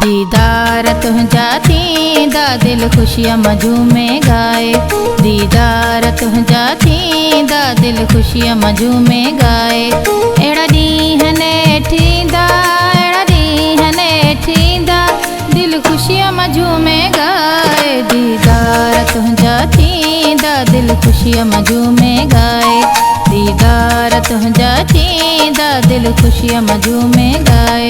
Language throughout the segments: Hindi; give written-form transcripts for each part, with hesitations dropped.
दीदार तुझा थींदा दिल खुशियां मजूमे गाए। दीदार तुझा थींदा दिल खुशियां मजूमे गाए। एड़ा ॾींहं ने थींदा, एड़ा ॾींहं ने थींदा दिल खुशियां मजूमे गाए। दीदार तुझा थींदा दिल खुशियां मजूमे गाए। दीदार तुझा थींदा दिल खुशियां मजूमे गाए।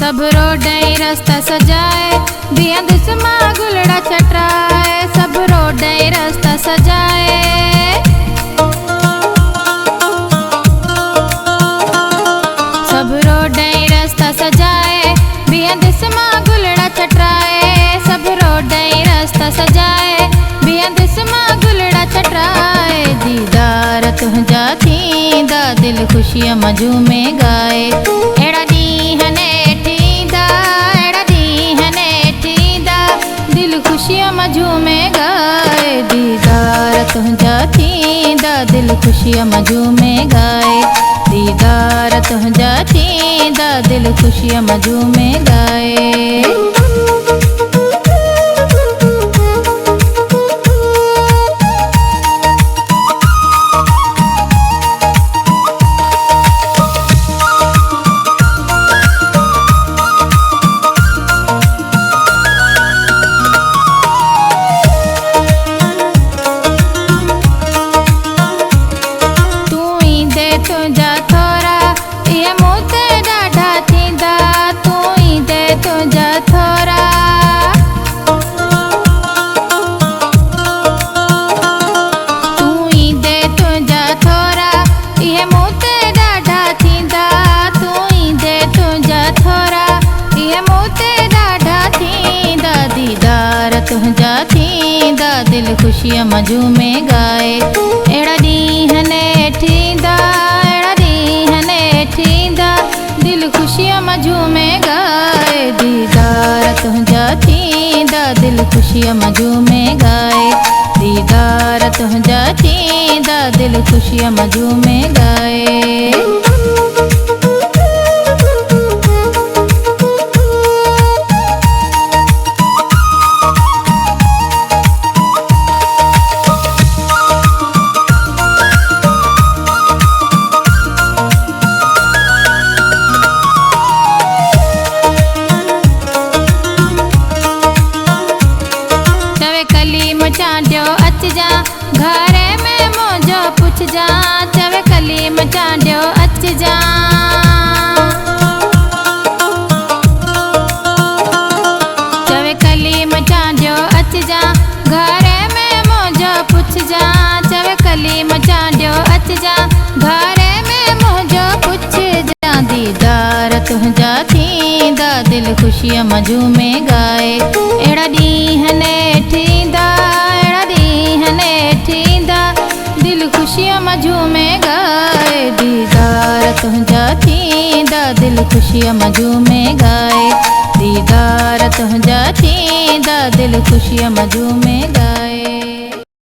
सब रोडई रास्ता सजाए, बिया दुश्मा गुलड़ा चटराए। सब रोडई रास्ता सजाए, सब रोडई रास्ता सजाए, बिया दुश्मा गुलड़ा चटराए। सब रोडई रास्ता सजाए, बिया दुश्मा गुलड़ा चटराए। दीदार तुझा थींदा दिल खुशियां मजूमे गाए। एड़ा ॾींहं ने खुशियां मजूमे गाए। दीदार तुझा थींदा दिल खुशियां मजूमे गाए। दीदार तुझा थींदा दिल खुशियां मजूमे गाए। तुझा थींदा दिल खुशियां मजूमे गाए। एड़ा ॾींहं ने थींदा, एड़ा ॾींहं ने थींदा दिल खुशियां मजूमे गाए। दीदार तुझा थींदा दिल खुशियां मजूमे गाए। दीदार तुझा थींदा दिल खुशियां मजूमे गाए। चांडियो अच जा घरे में मौजो पुछ जा। चवे कलीम चांडियो अच जा, चवे कलीम चांडियो अच जा घरे में मौजो पुछ जा। चवे कलीम चांडियो अच जा घरे में मौजो पुछ जा। दीदार तुझा थींदा दिल खुशियां मजूमे गाए। एड़ा ॾींहं ने थींदा, दिल खुशियां मजूमे गाए। दीदार तुझा थींदा दिल खुशियां मजूमे गाए। दीदार तुझा थींदा दिल खुशियां मजूमे गाए।